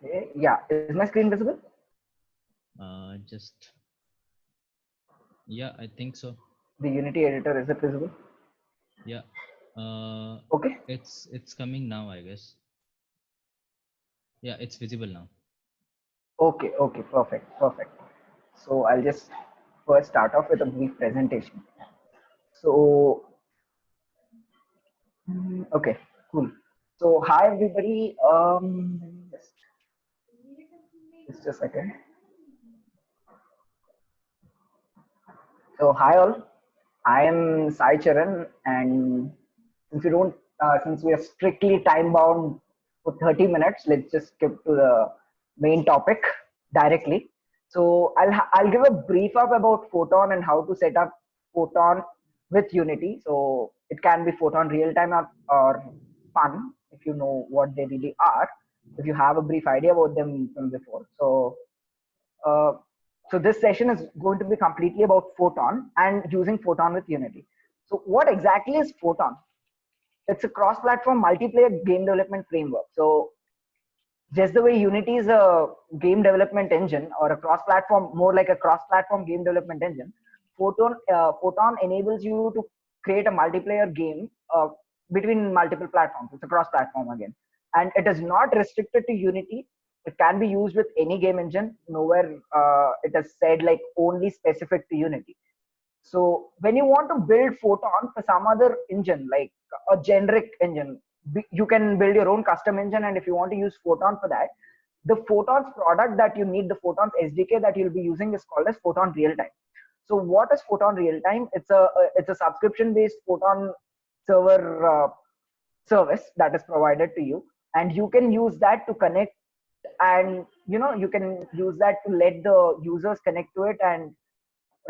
Okay. Yeah. Is my screen visible? Just yeah, I think so. The Unity editor, is it visible? Yeah. Uh, Okay. it's coming now, I guess. Yeah, it's visible now. Okay. Okay. Perfect. Perfect. So I'll just first start off with a brief presentation. So, okay, cool. So hi everybody. Let me just a second. So hi all. I am Sai Charan, and since we don't, since we are strictly time bound for 30 minutes, let's just skip to the main topic directly. So I'll give a brief up about Photon and how to set up Photon with Unity. So it can be Photon real time or fun if you know what they really are. If you have a brief idea about them from before. Uh, so this session is going to be completely about Photon and using Photon with Unity. So what exactly is Photon? It's a cross-platform multiplayer game development framework. So just the way Unity is a game development engine or a cross-platform, more like a cross-platform game development engine, Photon enables you to create a multiplayer game between multiple platforms. It's a cross-platform again, and it is not restricted to Unity. It can be used with any game engine. Nowhere it is said like only specific to Unity. So when you want to build Photon for some other engine, like a generic engine, you can build your own custom engine. And if you want to use Photon for that, the Photons product that you need, the Photons SDK that you'll be using is called as Photon Real Time. So what is Photon Real Time? It's a subscription based Photon server service that is provided to you, and you can use that to connect, and you can use that to let the users connect to it and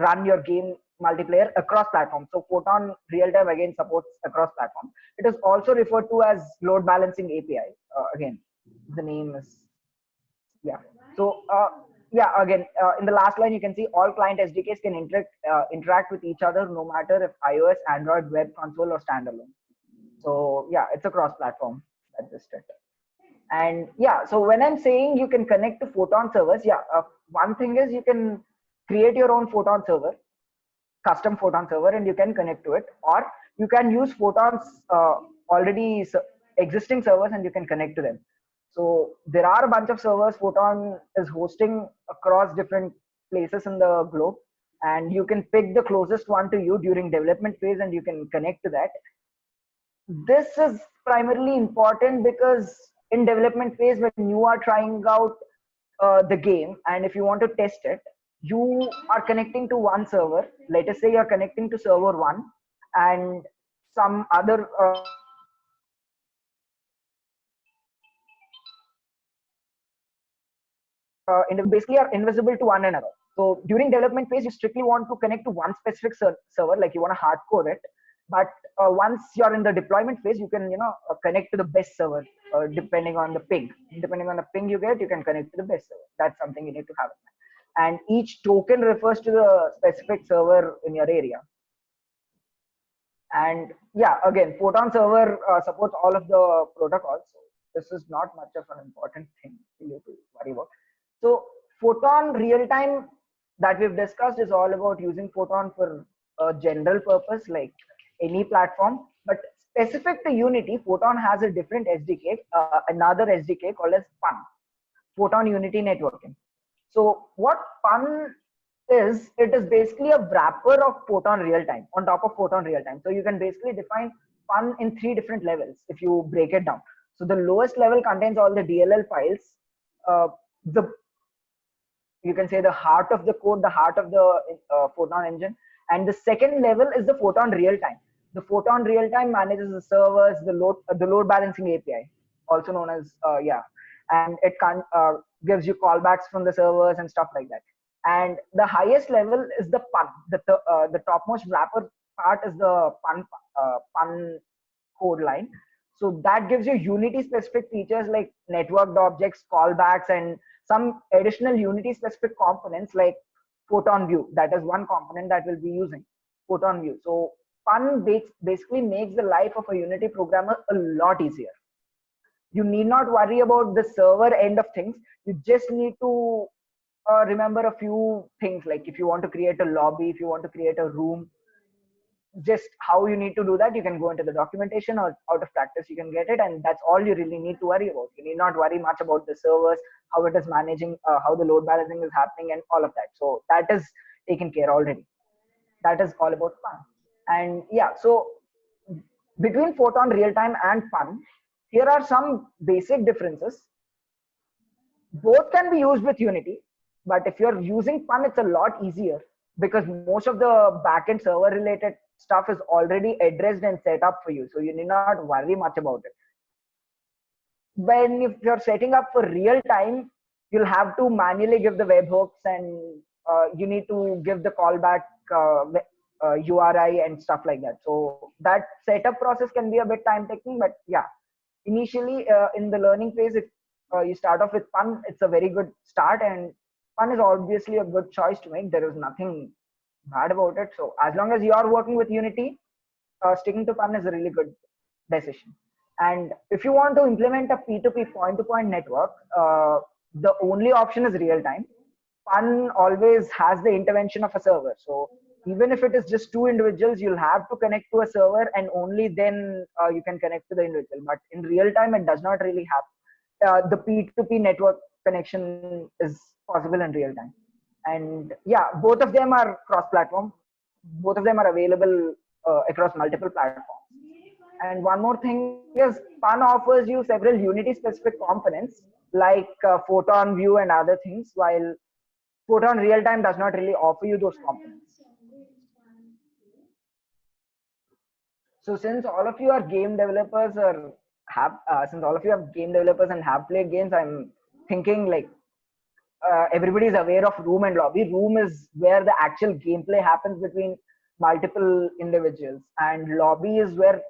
run your game multiplayer across platforms. So Photon Real Time again supports across platforms. It is also referred to as load balancing API. Again, the name is, yeah. So yeah, again, in the last line you can see all client SDKs can interact with each other no matter if iOS, Android, web console or standalone. So yeah, it's a cross platform. That's just it. And yeah, so when I'm saying you can connect to Photon servers, yeah, one thing is you can create your own Photon server, custom Photon server, and you can connect to it, or you can use Photon's already existing servers and you can connect to them. So there are a bunch of servers Photon is hosting across different places in the globe, and you can pick the closest one to you during development phase and you can connect to that. This is primarily important because in development phase, when you are trying out the game and if you want to test it, you are connecting to one server. Let us say you're connecting to server one, and some other basically are invisible to one another. So during development phase, you strictly want to connect to one specific server, like you want to hard code it. But once you're in the deployment phase, you can connect to the best server depending on the ping. Depending on the ping you get, you can connect to the best server. That's something you need to have in mind. And each token refers to the specific server in your area. And yeah, again, Photon server supports all of the protocols. So this is not much of an important thing for you to worry about. So Photon real time that we've discussed is all about using Photon for a general purpose, like any platform. But specific to Unity, Photon has a different SDK, another SDK called as PUN, Photon Unity Networking. So what PUN is, it is basically a wrapper of Photon real time on top of Photon real time. So you can basically define PUN in 3 different levels if you break it down. So the lowest level contains all the DLL files. The You can say the heart of the code, the heart of the Photon engine. And the second level is the Photon real time. The Photon real time manages the servers, the load balancing API, also known as yeah, and it gives you callbacks from the servers and stuff like that. And the highest level is the PUN. The topmost wrapper part is the PUN code line. So that gives you Unity specific features like networked objects, callbacks, and some additional Unity specific components like Photon View. That is one component that we'll be using, Photon View. So PUN basically makes the life of a Unity programmer a lot easier. You need not worry about the server end of things. You just need to remember a few things, like if you want to create a lobby, if you want to create a room, just how you need to do that. You can go into the documentation, or out of practice you can get it, and that's all you really need to worry about. You need not worry much about the servers, how it is managing, how the load balancing is happening, and all of that. So that is taken care already. That is all about fun. And yeah, so between Photon real time and fun, here are some basic differences. Both can be used with Unity, but if you're using fun, it's a lot easier because most of the backend server related stuff is already addressed and set up for you, so you need not worry much about it. When if you're setting up for real time, you'll have to manually give the webhooks, and you need to give the callback URI and stuff like that. So that setup process can be a bit time taking, but yeah, initially in the learning phase, if you start off with fun, it's a very good start, and fun is obviously a good choice to make. There is nothing bad about it. So as long as you are working with Unity, sticking to fun is a really good decision. And if you want to implement a P2P point-to-point network, the only option is real time. Fun always has the intervention of a server. So even if it is just two individuals, you'll have to connect to a server, and only then you can connect to the individual. But in real time, it does not really happen. The P2P network connection is possible in real time. And yeah, both of them are cross-platform. Both of them are available across multiple platforms. And one more thing is, Fun offers you several Unity-specific components like Photon View and other things, while Photon Real Time does not really offer you those components. So since all of you are game developers, or have since all of you are game developers and have played games, I'm thinking like everybody is aware of room and lobby. Room is where the actual gameplay happens between multiple individuals, and lobby is where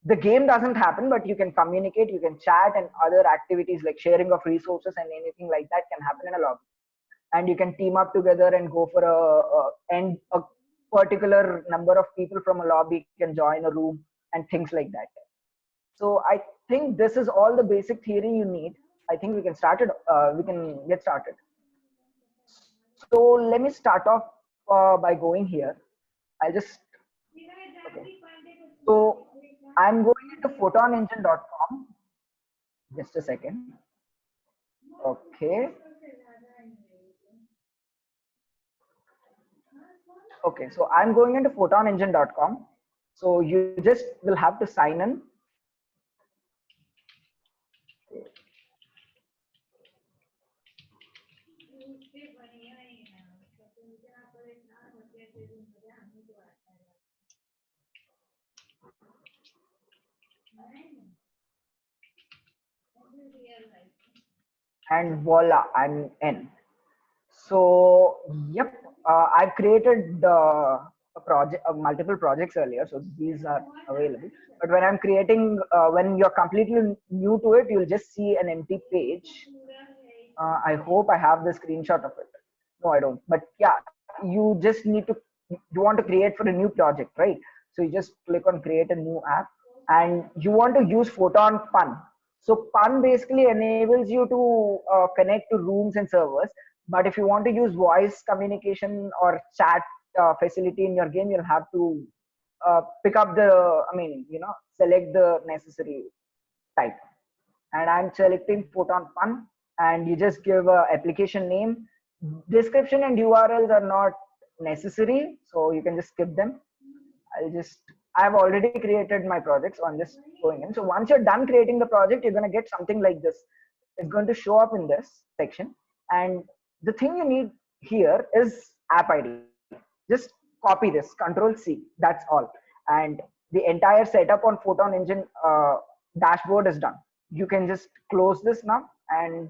the game doesn't happen, but you can communicate, you can chat, and other activities like sharing of resources and anything like that can happen in a lobby. And you can team up together and go for and a particular number of people from a lobby can join a room and things like that. So I think this is all the basic theory you need. I think we can start it. We can get started. So let me start off by going here. I'll just okay. So I'm going into photonengine.com. Just a second. Okay. Okay, so I'm going into photonengine.com. So you just will have to sign in. And voila, I'm in. So yep, I've created a project, multiple projects earlier, so these are available. But when I'm creating, when you're completely new to it, you'll just see an empty page. I hope I have the screenshot of it. No, I don't. But yeah, you just need to, you want to create for a new project, right? So you just click on create a new app, and you want to use Photon Fun. So Fun basically enables you to connect to rooms and servers. But if you want to use voice communication or chat facility in your game, you'll have to pick up the, select the necessary type. And I'm selecting Photon Fun, and you just give a application name. Description and URLs are not necessary, so you can just skip them. I've already created my project, so I'm just going in. So once you're done creating the project, you're going to get something like this. It's going to show up in this section, and the thing you need here is app ID. Just copy this, Control C, that's all. And the entire setup on Photon Engine dashboard is done. You can just close this now and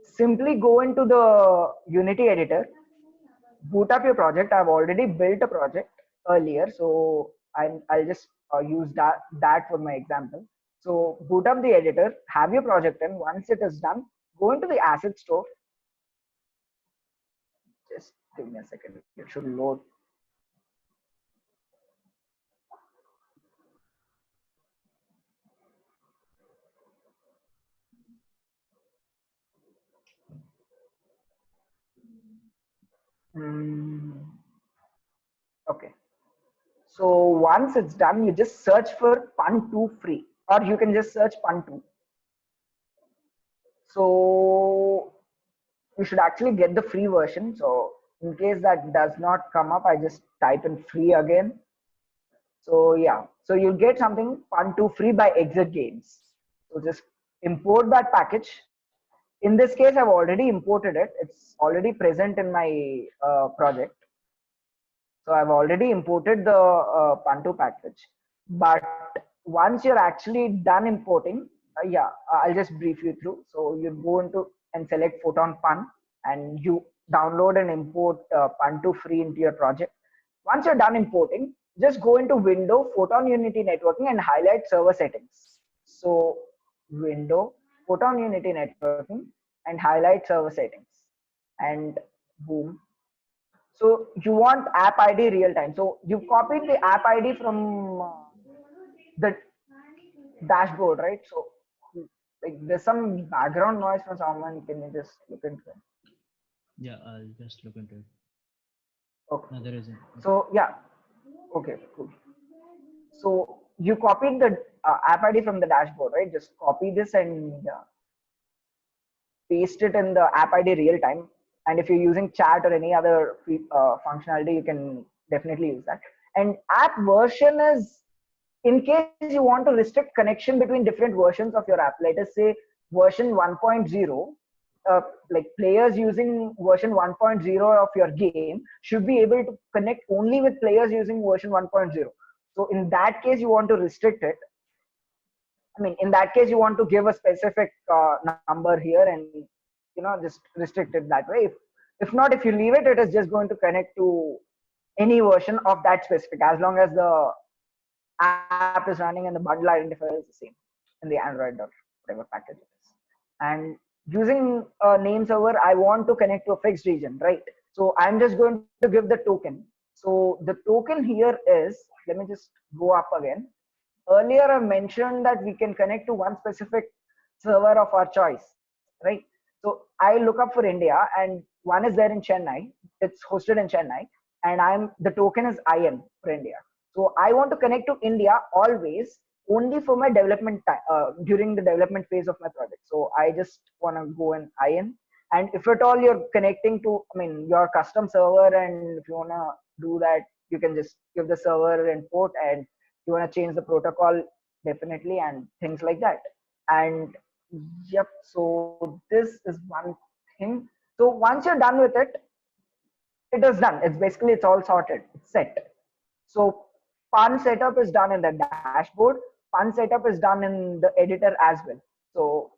simply go into the Unity editor, boot up your project. I've already built a project earlier, so I'll just use that for my example. So boot up the editor, have your project in. Once it is done, go into the asset store. Just give me a second, it should load. Mm, okay. So once it's done, you just search for Pun2 free, or you can just search Pun2. So you should actually get the free version. So in case that does not come up, I just type in free again. So yeah, so you'll get something Pun2 free by Exit Games. So just import that package. In this case, I've already imported it. It's already present in my project. So I've already imported the Pun2 package. But once you're actually done importing, yeah, I'll just brief you through. So you go into and select Photon Pun, and you download and import Pun2 free into your project. Once you're done importing, just go into Window, Photon Unity Networking, and highlight server settings. So Window, Photon Unity Networking, and highlight server settings. And boom. So you want app ID real time. So you copied the app ID from the dashboard, right? So like there's some background noise from someone. Can you just look into it? Yeah, I'll just look into it. Okay. No, there isn't. So yeah. Okay, cool. So you copied the app ID from the dashboard, right? Just copy this and paste it in the app ID real time. And if you're using chat or any other functionality, you can definitely use that. And app version is in case you want to restrict connection between different versions of your app. Let us say version 1.0, like players using version 1.0 of your game should be able to connect only with players using version 1.0. So in that case, you want to restrict it. I mean, in that case, you want to give a specific number here and just restrict it that way. If not, if you leave it, it is just going to connect to any version of that specific, as long as the app is running and the bundle identifier is the same in the Android or whatever package it is. And using a name server, I want to connect to a fixed region, right? So I'm just going to give the token. So the token here is, let me just go up again. Earlier I mentioned that we can connect to one specific server of our choice, right? So I look up for India, and one is there in Chennai. It's hosted in Chennai, and the token is IN for India. So I want to connect to India always, only for my development time, during the development phase of my project. So I just want to go in IN. And if at all you're connecting to, I mean, your custom server, and if you want to do that, you can just give the server and port, and you want to change the protocol, definitely, and things like that. And yep, so this is one thing. So once you're done with it, it is done. It's basically, it's all sorted, it's set. So Pun setup is done in the dashboard. Pun setup is done in the editor as well. So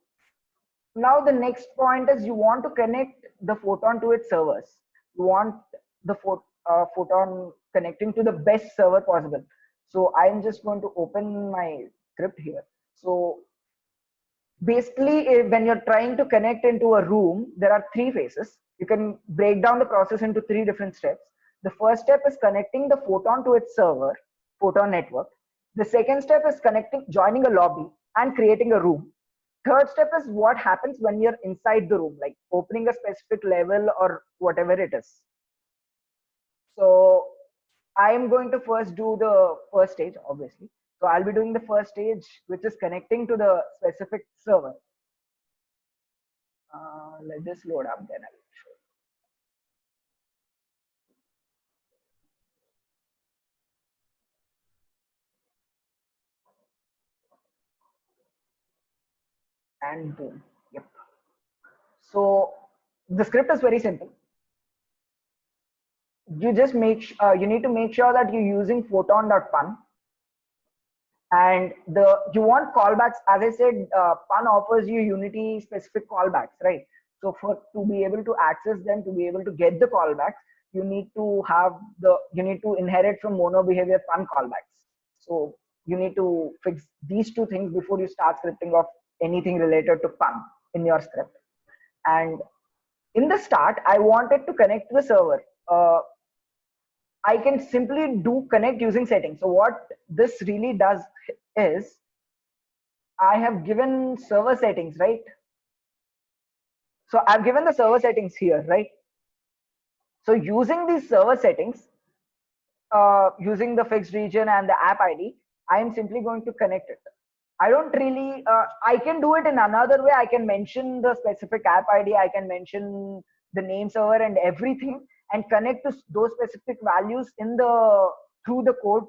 now the next point is, you want to connect the Photon to its servers. You want the Photon connecting to the best server possible. So I'm just going to open my script here. So basically, when you're trying to connect into a room, there are three phases. You can break down the process into three different steps. The first step is connecting the Photon to its server, Photon network. The second step is joining a lobby and creating a room. Third step is what happens when you're inside the room, like opening a specific level or whatever it is. So I am going to first do the first stage, obviously. So I'll be doing the first stage, which is connecting to the specific server. Let this load up, then I'll show you. And boom. Yep. So the script is very simple. You just you need to make sure that you're using photon.pun, and you want callbacks. As I said, Pun offers you Unity specific callbacks, right? So to be able to access them, to be able to get the callbacks, you need to inherit from mono behavior Pun callbacks. So you need to fix these two things before you start scripting of anything related to Pun in your script. And in the start, I wanted to connect to the server. I can simply do connect using settings. So what this really does is, I have given server settings, right? So I've given the server settings here, right? So using these server settings, using the fixed region and the app ID, I am simply going to connect it. I don't really, I can do it in another way. I can mention the specific app ID, I can mention the name server and everything, and connect to those specific values in the, through the code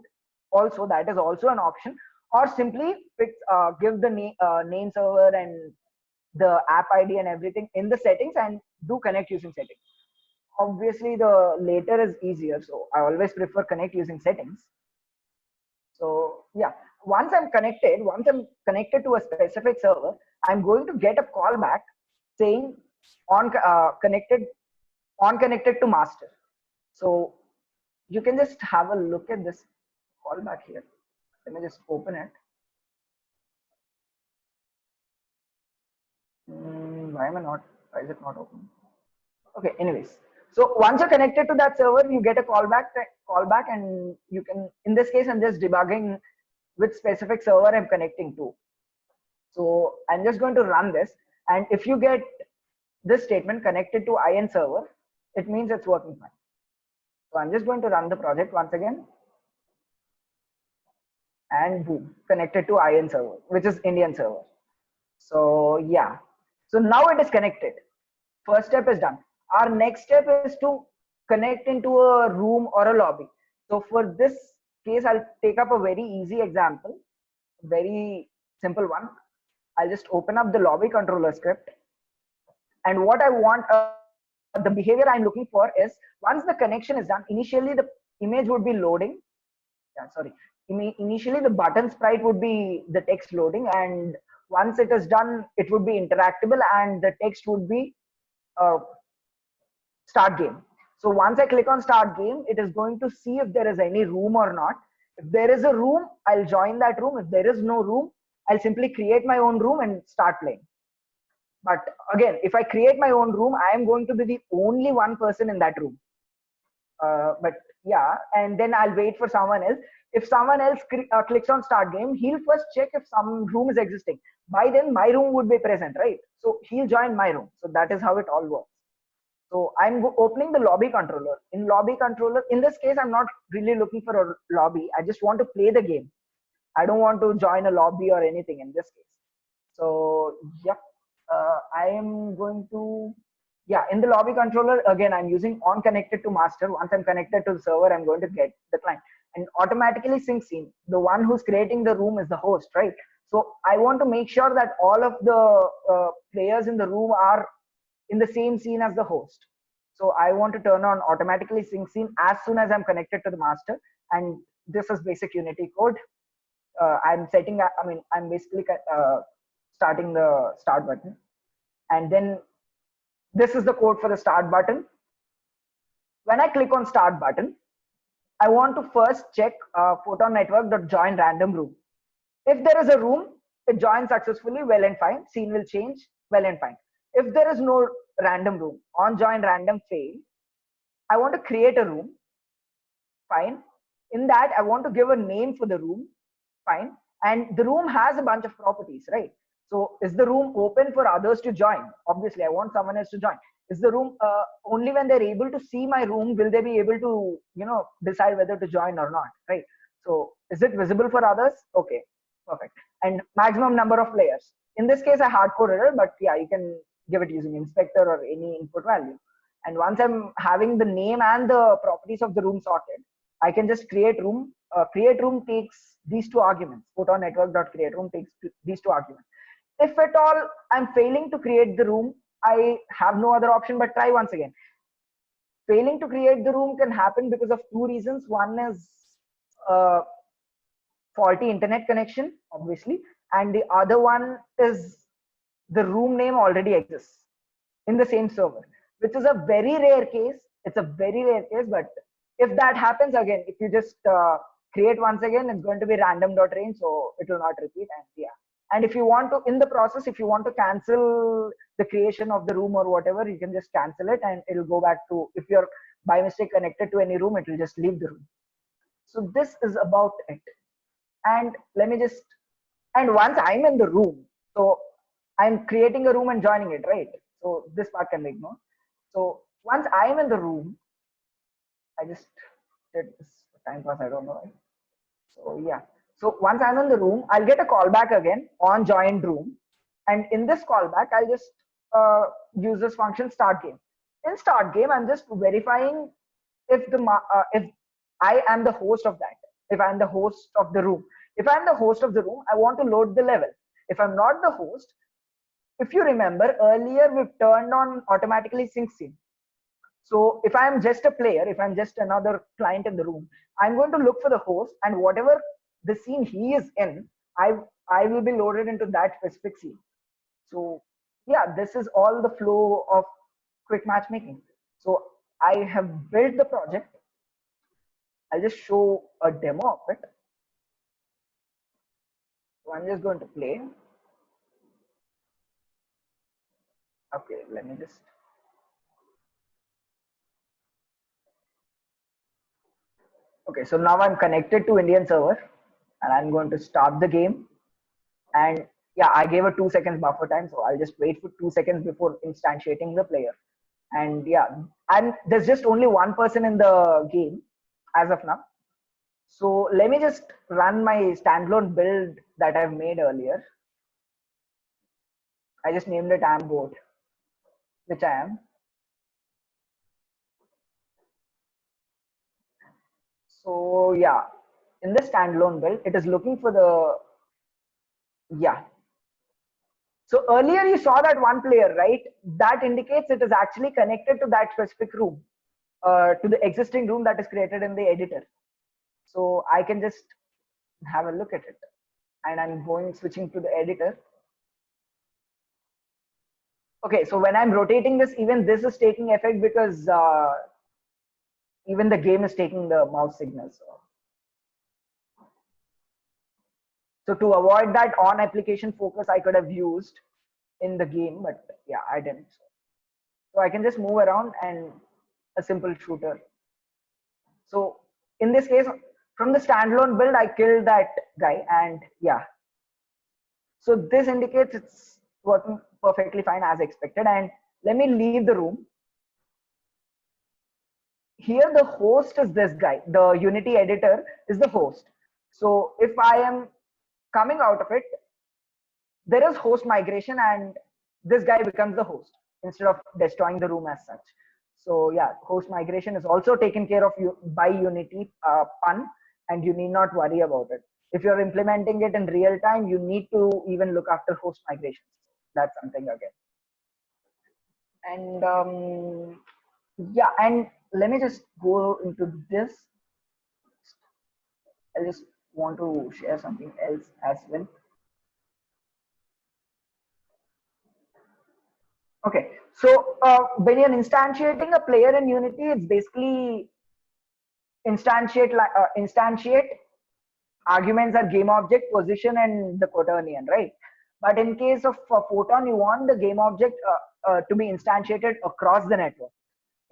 also. That is also an option. Or simply fix, give the name server and the app ID and everything in the settings and do connect using settings. Obviously, the later is easier. So I always prefer connect using settings. So yeah, once I'm connected to a specific server, I'm going to get a call back saying connected, on connected to master. So you can just have a look at this callback here. Let me just open it. Why am I not? Why is it not open? Okay. Anyways, so once you're connected to that server, you get a callback, and you can. In this case, I'm just debugging which specific server I'm connecting to. So I'm just going to run this, and if you get this statement connected to IN server, it means it's working fine. So I'm just going to run the project once again, and boom, connected to IN server, which is Indian server. So yeah, so now it is connected. First step is done. Our next step is to connect into a room or a lobby. So for this case, I'll take up a very easy example, very simple one. I'll just open up the lobby controller script. And what I want, the behavior I'm looking for is, once the connection is done, initially the image would be loading. Yeah, sorry. Initially the button sprite would be the text loading, and once it is done, it would be interactable and the text would be uh, start game. So once I click on start game, it is going to see if there is any room or not. If there is a room, I'll join that room. If there is no room, I'll simply create my own room and start playing. But again, if I create my own room, I am going to be the only one person in that room. But yeah, and then I'll wait for someone else. If someone else clicks on start game, he'll first check if some room is existing. By then, my room would be present, right? So he'll join my room. So that is how it all works. So I'm opening the lobby controller. In lobby controller, in this case, I'm not really looking for a lobby. I just want to play the game. I don't want to join a lobby or anything in this case. So yep, I am going to, yeah, in the lobby controller, again, I'm using on connected to master. Once I'm connected to the server, I'm going to get the client and automatically sync scene. The one who's creating the room is the host, right? So I want to make sure that all of the players in the room are in the same scene as the host. So I want to turn on automatically sync scene as soon as I'm connected to the master. And this is basic Unity code. I'm setting, I mean, I'm basically starting the start button. And then this is the code for the start button. When I click on start button, I want to first check photon network.join random room. If there is a room, it joins successfully, well and fine. Scene will change, well and fine. If there is no random room, on join random fail, I want to create a room, fine. In that, I want to give a name for the room, fine. And the room has a bunch of properties, right? So is the room open for others to join? Obviously, I want someone else to join. Is the room only when they're able to see my room will they be able to, you know, decide whether to join or not, right? So is it visible for others? Okay, perfect. And maximum number of players. In this case, I hard coded it, but yeah, you can give it using inspector or any input value. And once I'm having the name and the properties of the room sorted, I can just create room. Create room takes these two arguments. Photon network.create room takes these two arguments. If at all I'm failing to create the room, I have no other option but try once again. Failing to create the room can happen because of two reasons. One is faulty internet connection, obviously, and the other one is the room name already exists in the same server, which is a very rare case. It's a very rare case, but if that happens again, if you just create once again, it's going to be random.range, so it will not repeat. And yeah, and if you want to, in the process, if you want to cancel the creation of the room or whatever, you can just cancel it and it'll go back to, if you're by mistake connected to any room, it will just leave the room. So this is about it. And let me just, and once I'm in the room, so I'm creating a room and joining it, right? So this part can be ignored. So once I'm in the room, I just did this time pass. I don't know why. So yeah. So once I'm in the room, I'll get a callback again on joined room, and in this callback, I'll just use this function start game. In start game, I'm just verifying if if I am the host of that. If I'm the host of the room. If I'm the host of the room, I want to load the level. If I'm not the host, if you remember earlier, we've turned on automatically sync scene. So if I'm just a player, if I'm just another client in the room, I'm going to look for the host, and whatever the scene he is in, I will be loaded into that specific scene. So yeah, this is all the flow of quick matchmaking. So I have built the project. I'll just show a demo of it. So I'm just going to play. Okay, let me just. Okay, so now I'm connected to Indian server, and I'm going to start the game. And yeah, I gave a 2 seconds buffer time, so I'll just wait for 2 seconds before instantiating the player. And yeah, and there's just only one person in the game as of now. So let me just run my standalone build that I've made earlier. I just named it Ambot, which I am. So yeah, in the standalone build, it is looking for the, yeah. So earlier you saw that one player, right? That indicates it is actually connected to that specific room, to the existing room that is created in the editor. So I can just have a look at it, and I'm switching to the editor. Okay, so when I'm rotating this, even this is taking effect because even the game is taking the mouse signal. So to avoid that on application focus, I could have used in the game, but yeah, I didn't. So I can just move around and a simple shooter. So in this case, from the standalone build, I killed that guy, and yeah. So this indicates it's working perfectly fine as expected. And let me leave the room. Here the host is this guy. The Unity editor is the host. So if I am coming out of it, there is host migration, and this guy becomes the host instead of destroying the room as such. So yeah, host migration is also taken care of by Unity pun, and you need not worry about it. If you're implementing it in real time, you need to even look after host migrations. That's something again. And yeah, and let me just go into this. I just want to share something else as well. Okay, so when you're instantiating a player in Unity, it's basically instantiate arguments are game object, position, and the quaternion, right? But in case of Photon, you want the game object to be instantiated across the network.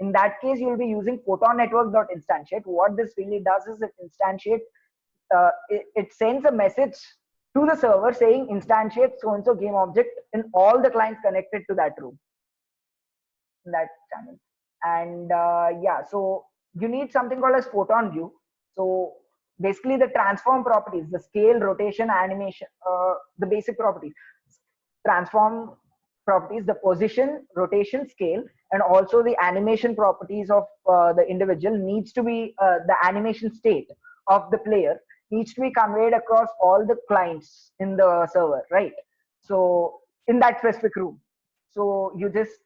In that case, you'll be using Photon network.instantiate. What this really does is it instantiate, it sends a message to the server saying instantiate so and so game object in all the clients connected to that room, in that channel. And yeah, so you need something called as photon view. So basically the transform properties, the scale, rotation, animation, the basic properties, transform properties, the position, rotation, scale, and also the animation properties of the individual needs to be the animation state of the player needs to be conveyed across all the clients in the server, right? So in that specific room, so you just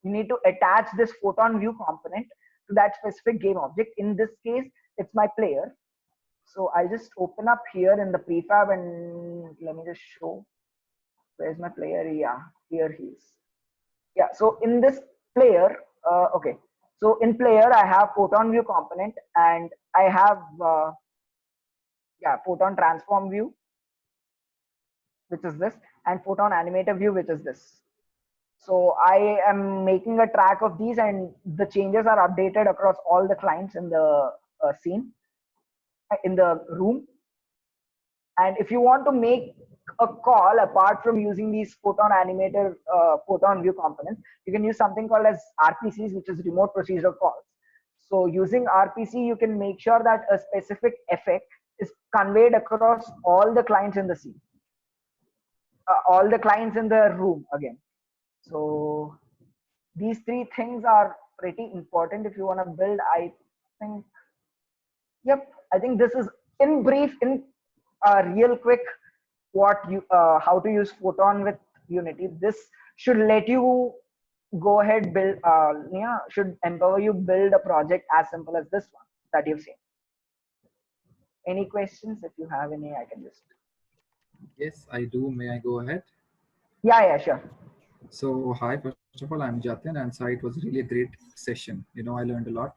you need to attach this photon view component to that specific game object. In this case, it's my player. So I'll just open up here in the prefab and let me just show. Where's my player? Yeah, here he is. Yeah, so in this player, okay. So in player, I have photon view component, and I have yeah, photon transform view, which is this, and photon animator view, which is this. So I am making a track of these, and the changes are updated across all the clients in the scene, in the room. And if you want to make a call apart from using these photon animator, photon view components, you can use something called as RPCs, which is remote procedure calls. So using RPC, you can make sure that a specific effect is conveyed across all the clients in the scene, all the clients in the room again. So these three things are pretty important if you want to build. I think, yep, I think this is in brief, in real quick, what you how to use Photon with Unity. This should let you go ahead build yeah, should empower you build a project as simple as this one that you've seen. Any questions? If you have any, I can just. Yes, I do. May I go ahead? Yeah, sure. So hi, first of all, I'm Jatin, and it was really a great session. I learned a lot.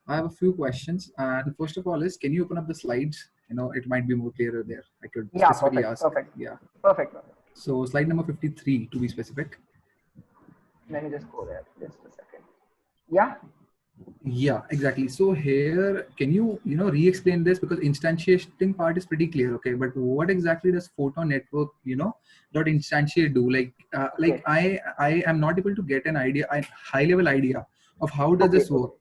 I have a few questions, and first of all is, can you open up the slides? It might be more clearer there. I could Yeah, specifically perfect, ask. perfect. Yeah. Perfect. So slide number 53 to be specific. Let me just go there. Just a second. Yeah. Yeah, exactly. So here, can you re-explain this, because instantiating part is pretty clear, okay? But what exactly does Photon Network, dot instantiate do? Like I am not able to get an idea, a high level idea of how does this work.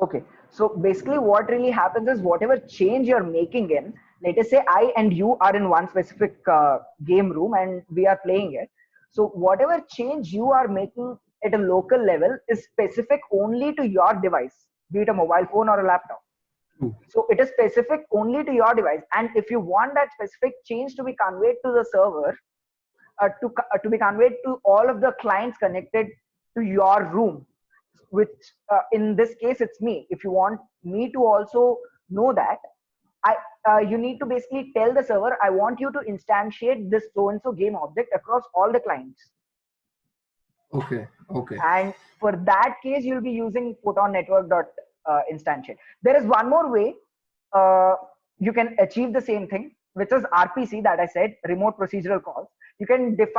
Okay. So basically, what really happens is whatever change you're making in, let us say I and you are in one specific game room and we are playing it. So whatever change you are making at a local level is specific only to your device, be it a mobile phone or a laptop. So it is specific only to your device. And if you want that specific change to be conveyed to the server, to be conveyed to all of the clients connected to your room, which in this case it's me. If you want me to also know that, you need to basically tell the server, I want you to instantiate this so and so game object across all the clients. Okay. And for that case, you'll be using Photon Network dot instantiate. There is one more way you can achieve the same thing, which is RPC that I said, remote procedural calls. You can give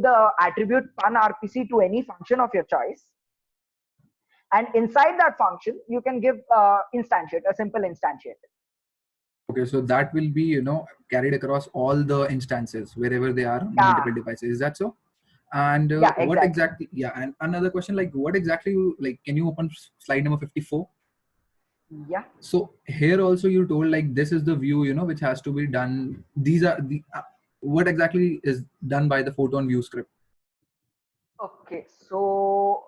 the attribute fun RPC to any function of your choice. And inside that function, you can give instantiate, a simple instantiate. Okay, so that will be, carried across all the instances wherever they are on multiple devices. Is that so? And yeah, exactly. What exactly? Yeah, and another question, like what exactly, like, can you open slide number 54? Yeah. So here also you told like this is the view, which has to be done. These are the what exactly is done by the Photon view script? Okay, so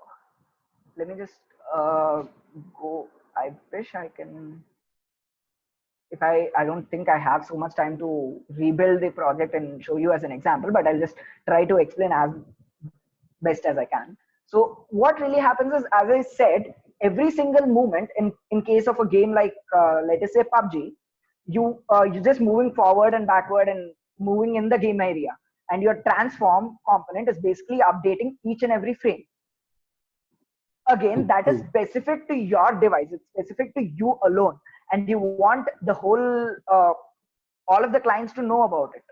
let me just go. I wish I can. If I don't think I have so much time to rebuild the project and show you as an example, but I'll just try to explain as best as I can. So what really happens is, as I said, every single movement in case of a game like let us say PUBG, you're just moving forward and backward and moving in the game area, and your transform component is basically updating each and every frame. Again, that is specific to your device. It's specific to you alone, and you want the whole all of the clients to know about it.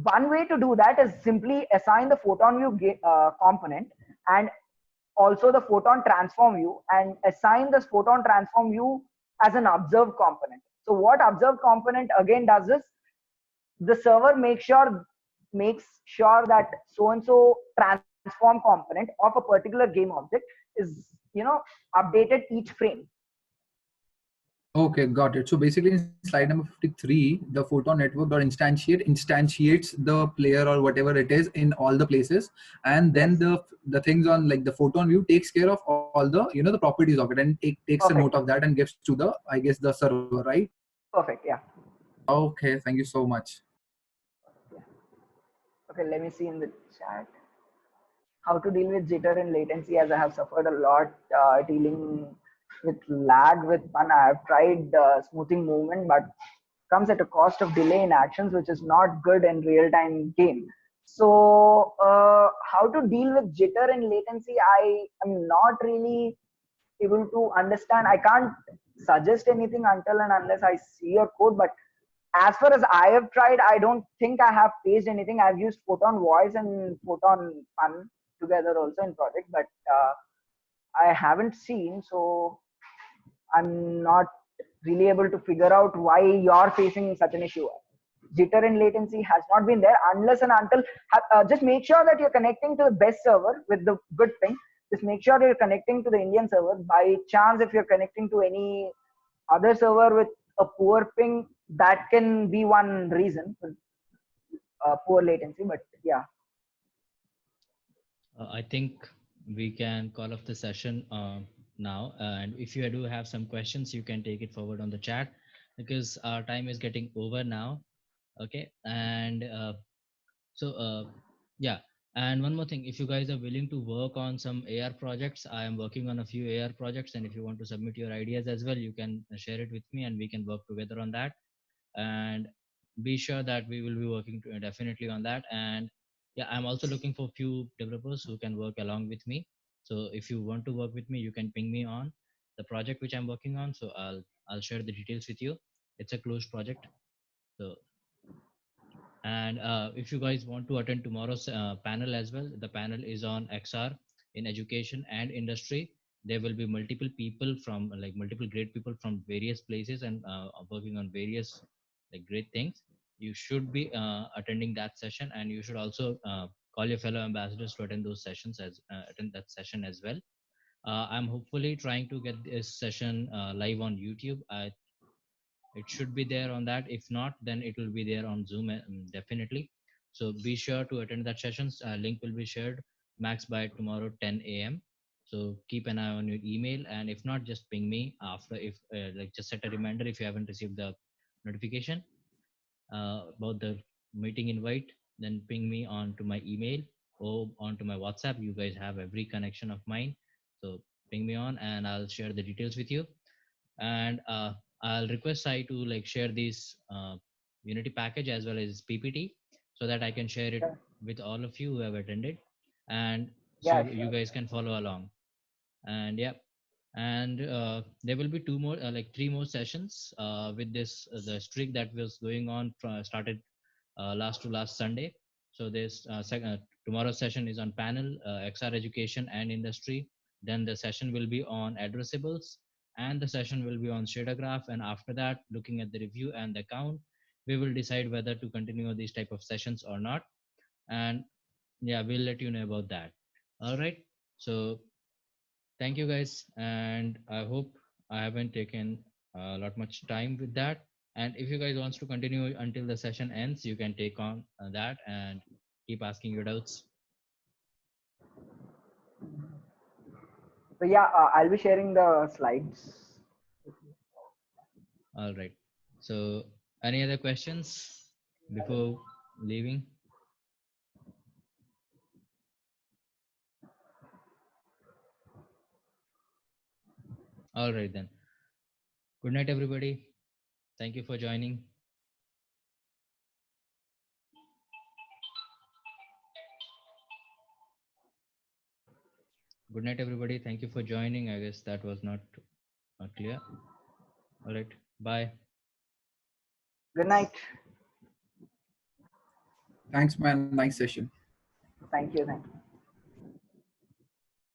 One way to do that is simply assign the Photon view component and also the Photon transform view, and assign this Photon transform view as an observed component. So what observed component again does is, the server makes sure that so and so transform component of a particular game object is updated each frame. Okay, got it. So basically in slide number 53, the Photon Network dot instantiates the player or whatever it is in all the places, and then the things on like the Photon view takes care of all the the properties of it, and takes a note of that and gives to the, I guess, the server, right? Perfect. Yeah. Okay, thank you so much. Okay, let me see in the chat. How to deal with jitter and latency, as I have suffered a lot dealing with lag with fun. I have tried smoothing movement, but comes at a cost of delay in actions, which is not good in real-time game. So how to deal with jitter and latency, I am not really able to understand. I can't suggest anything until and unless I see your code, but as far as I have tried, I don't think I have faced anything. I've used Photon Voice and Photon Fun together also in project, but I haven't seen, so I'm not really able to figure out why you're facing such an issue. Jitter and latency has not been there unless and until just make sure that you're connecting to the best server with the good thing. just make sure you're connecting to the Indian server. By chance, if you're connecting to any other server with a poor ping, that can be one reason for poor latency. But yeah, I think we can call off the session now. And if you do have some questions, you can take it forward on the chat because our time is getting over now. Okay. And yeah. And one more thing, if you guys are willing to work on some AR projects, I am working on a few AR projects. And if you want to submit your ideas as well, you can share it with me and we can work together on that. And be sure that we will be working definitely on that. And yeah, I'm also looking for few developers who can work along with me. So if you want to work with me, you can ping me on the project which I'm working on. So I'll share the details with you. It's a closed project. So and if you guys want to attend tomorrow's panel as well, the panel is on XR in education and industry. There will be multiple people from like multiple great people from various places and working on various like great things. You should be attending that session, and you should also call your fellow ambassadors to attend those sessions as attend that session as well. I'm hopefully trying to get this session live on YouTube. It should be there on that. If not, then it will be there on Zoom definitely. So be sure to attend that sessions. Link will be shared max by tomorrow 10 a.m. So keep an eye on your email, and if not, just ping me after. If like just set a reminder if you haven't received the notification about the meeting invite, then ping me on to my email or onto my WhatsApp. You guys have every connection of mine, so ping me on, and I'll share the details with you. And I'll request Sai to like share this Unity package as well as PPT so that I can share it yeah, with all of you who have attended, and so yeah, you sure. guys can follow along. And yeah, and there will be two more like three more sessions with this the streak that was going on from started last to last Sunday. So this tomorrow's session is on panel XR education and industry. Then the session will be on addressables, and the session will be on shader graph. And after that, looking at the review and the count, we will decide whether to continue these type of sessions or not. And yeah, we'll let you know about that. All right. So thank you guys, and I hope I haven't taken a lot much time with that. And if you guys wants to continue until the session ends, you can take on that and keep asking your doubts. So yeah, I'll be sharing the slides. All right. So any other questions before leaving? All right then. Good night, everybody. Thank you for joining. Good night, everybody. Thank you for joining. I guess that was not clear. All right. Bye. Good night. Thanks, man. Nice session. Thank you. Thank you.